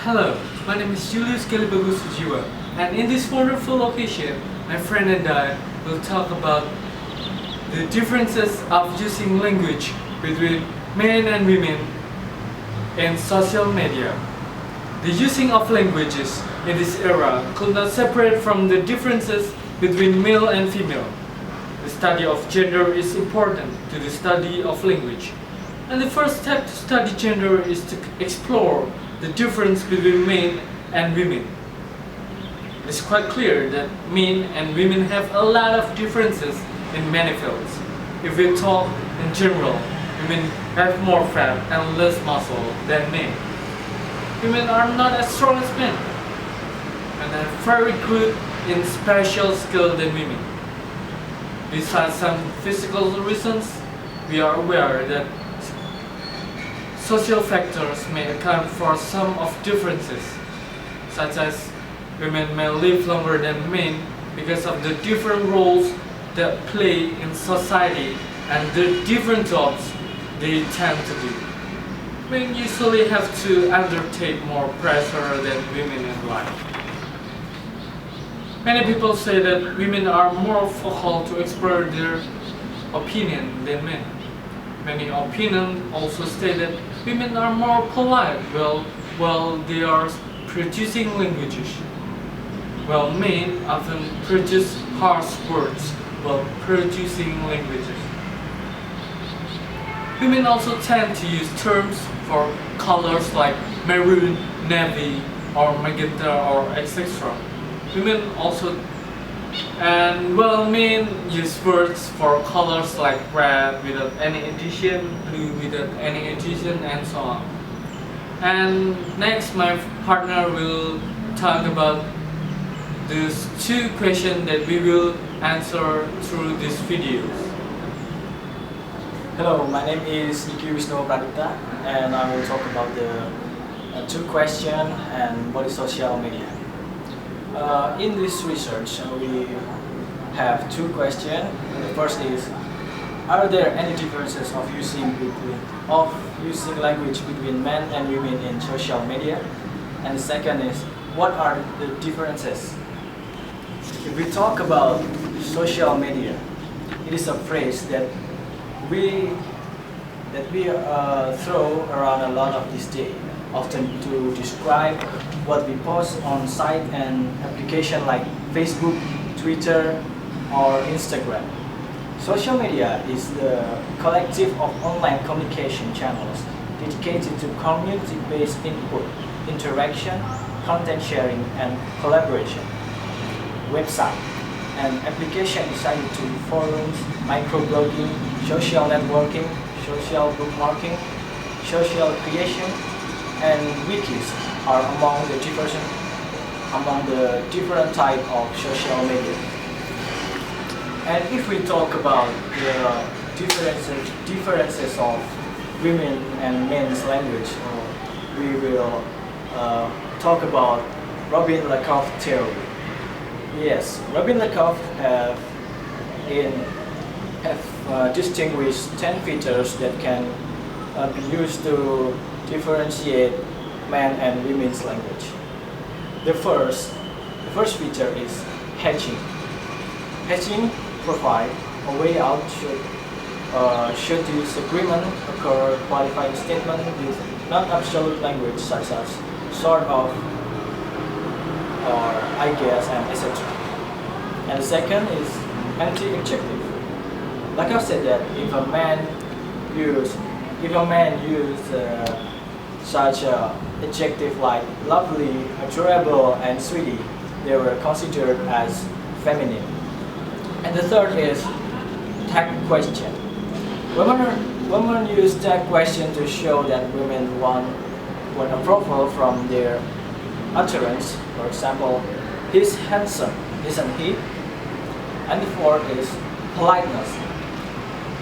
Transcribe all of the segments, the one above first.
Hello, my name is Yulius Galih B, and in this wonderful occasion, my friend and I will talk about the differences of using language between men and women in social media. The using of languages in this era could not separate from the differences between male and female. The study of gender is important to the study of language. And the first step to study gender is to explore the difference between men and women. It's quite clear that men and women have a lot of differences in many fields. If we talk in general, women have more fat and less muscle than men. Women are not as strong as men and are very good in special skill than women. Besides some physical reasons, we are aware that social factors may account for some of differences, such as women may live longer than men because of the different roles that play in society and the different jobs they tend to do. Men usually have to undertake more pressure than women in life. Many people say that women are more vocal to express their opinion than men. Many opinions also state that women are more polite while they are producing languages, while men often produce harsh words while producing languages. Women also tend to use terms for colors like maroon, navy, or magenta, or etc. Women also men use words for colors like red without any addition, blue without any addition, and so on. And next, my partner will talk about these two questions that we will answer through these videos. Hello, my name is Dicky Wisnu P, and I will talk about the two questions and what is social media. In this research, we have two questions. The first is, are there any differences of using language between men and women in social media? And the second is, what are the differences? If we talk about social media, it is a phrase that we throw around a lot of these days, often to describe what we post on site and application like Facebook, Twitter, or Instagram. Social media is the collective of online communication channels dedicated to community-based input, interaction, content sharing, and collaboration. Website and application designed to forums, microblogging, social networking, social bookmarking, social creation, and wikis are among the different type of social media. And if we talk about the differences of women and men's language, we will talk about Robin Lakoff theory. Yes, Robin Lakoff have distinguished 10 features that can be used to differentiate men and women's language. The first feature is hedging. Hedging provides a way out should disagreement occur, qualifying statement with non-absolute language such as sort of, or I guess, and etc. And the second is anti-adjective. Like I said, that if a man use such adjective like lovely, adorable, and sweetie, they were considered as feminine. And the third is tag question. Women use tag question to show that women want approval from their utterance. For example, he's handsome, isn't he? And the fourth is politeness.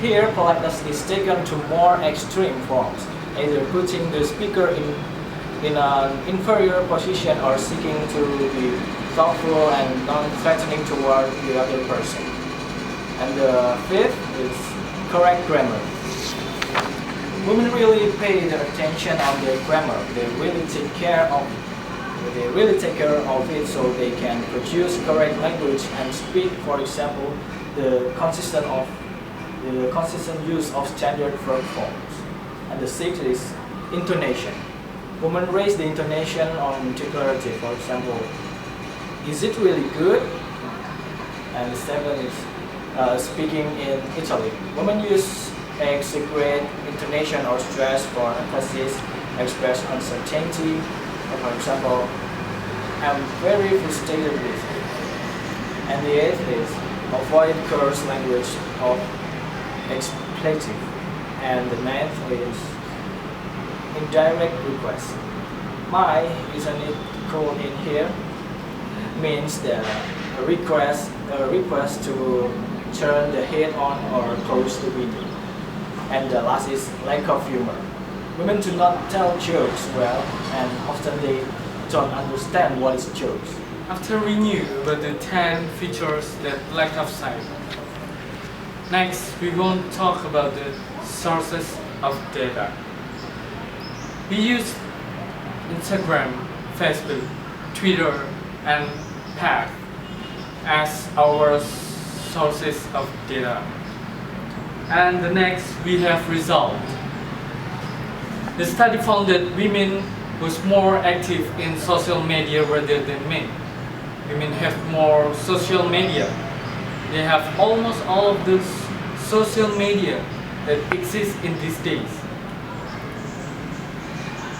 Here, politeness is taken to more extreme forms, either putting the speaker in an inferior position or seeking to be thoughtful and non-threatening toward the other person. And the fifth is correct grammar. Women really pay their attention on their grammar. They really take care of They really take care of it so they can produce correct language and speak. For example, the consistent use of standard verb forms. And the sixth is intonation. Women raise the intonation on declarative. For example, is it really good? And the seventh is speaking in Italy. Women use a secret intonation or stress for emphasis, express uncertainty. For example, I'm very frustrated with it. And the eighth is avoid coarse language of expletive. And the ninth is indirect request. My, isn't it cool in here? Means that a request to turn the head on or close the window. And the last is lack of humor. Women do not tell jokes well, and often they don't understand what is jokes. After we knew about the 10 features that lack of sight, next we want to talk about the sources of data. We use Instagram, Facebook, Twitter, and Path as our sources of data. And the next we have result. The study found that women was more active in social media rather than men. Women have more social media. They have almost all of the social media that exist in these days.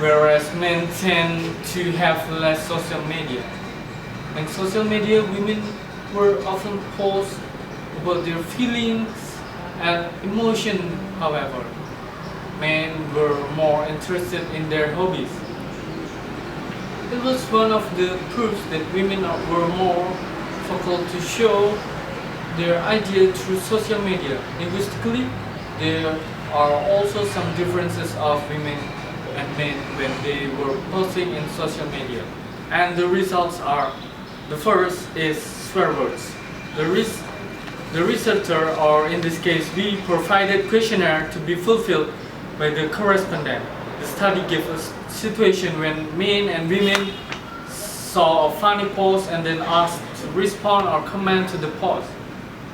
Whereas men tend to have less social media. In social media, women were often post about their feelings and emotion, however. Men were more interested in their hobbies. It was one of the proofs that women were more vocal to show their idea through social media. Linguistically, there are also some differences of women and men when they were posting in social media. And the results are, the first is swear words. The researcher, or in this case, we provided questionnaire to be fulfilled by the correspondent. The study gave a situation when men and women saw a funny post and then asked to respond or comment to the post.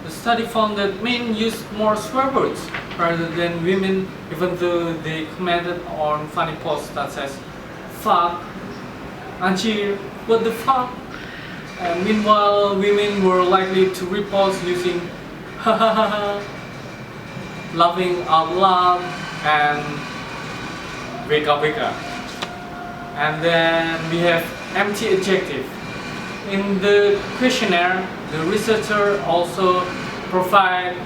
The study found that men used more swear words rather than women, even though they commented on funny posts such as fuck, anjir, what the fuck. And meanwhile, women were likely to repost using ha ha ha ha, laughing out loud, and weka weka. And then we have empty adjective. In the questionnaire, the researcher also provide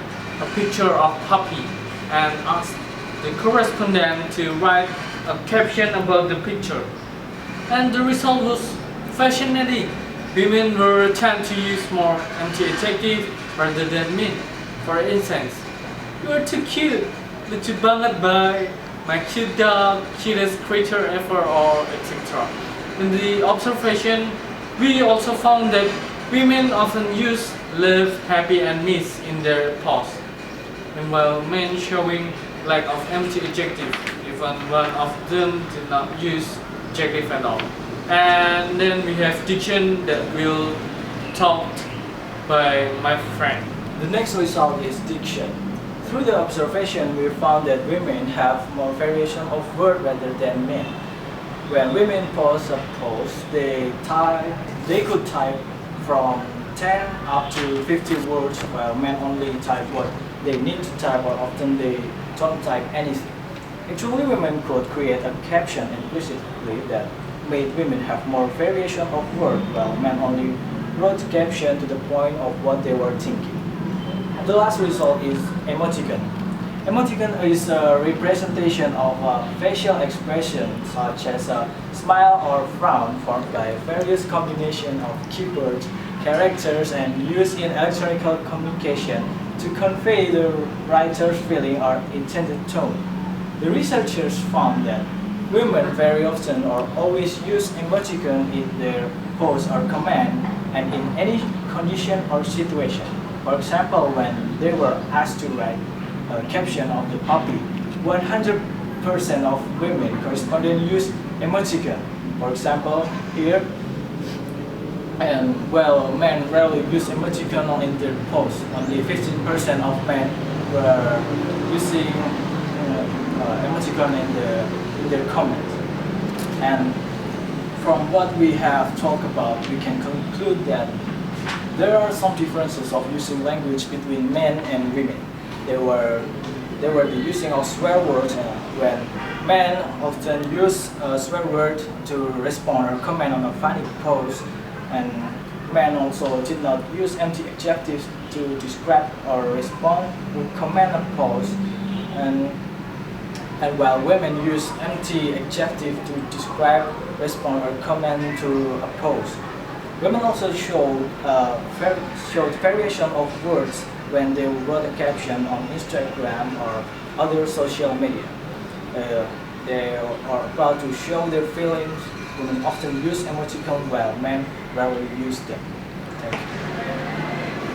a picture of puppy and asked the correspondent to write a caption about the picture. And the result was fascinating. Women were tend to use more empty adjective rather than men. For instance, you are too cute, lucu banget bye, my cute dog, cutest creature ever, or etc. In the observation, we also found that women often use love, happy, and miss in their posts, while men showing lack of empty adjective. Even one of them did not use adjective at all. And then we have diction that will taught by my friend. The next result is diction. Through the observation, we found that women have more variation of word rather than men. When women post a post, they could type from 10 up to 50 words, while men only type what they need to type, or often they don't type anything. Actually, women could create a caption implicitly that made women have more variation of word, while men only wrote caption to the point of what they were thinking. And the last result is emoticon. Emoticon is a representation of a facial expression such as a smile or frown formed by various combinations of keywords, characters, and used in electronic communication to convey the writer's feeling or intended tone. The researchers found that women very often or always use emoticon in their post or comment and in any condition or situation. For example, when they were asked to write a caption of the puppy, 100% of women correspondent use emoticon, For example, here, and well, men rarely use emoticon in their posts. Only 15% of men were using emoticon in their comments. And from what we have talked about, we can conclude that there are some differences of using language between men and women. There were the using of swear words when men often use a swear word to respond or comment on a funny post, and men also did not use empty adjectives to describe or respond with comment on posts, and while women use empty adjective to describe, respond, or comment to a post. Women also showed variation of words when they wrote a caption on Instagram or other social media. They are proud to show their feelings. Women often use emoticons while men rarely use them. Thank you.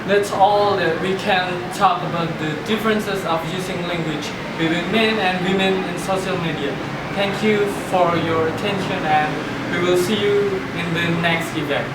That's all that we can talk about the differences of using language between men and women in social media. Thank you for your attention, and we will see you in the next event.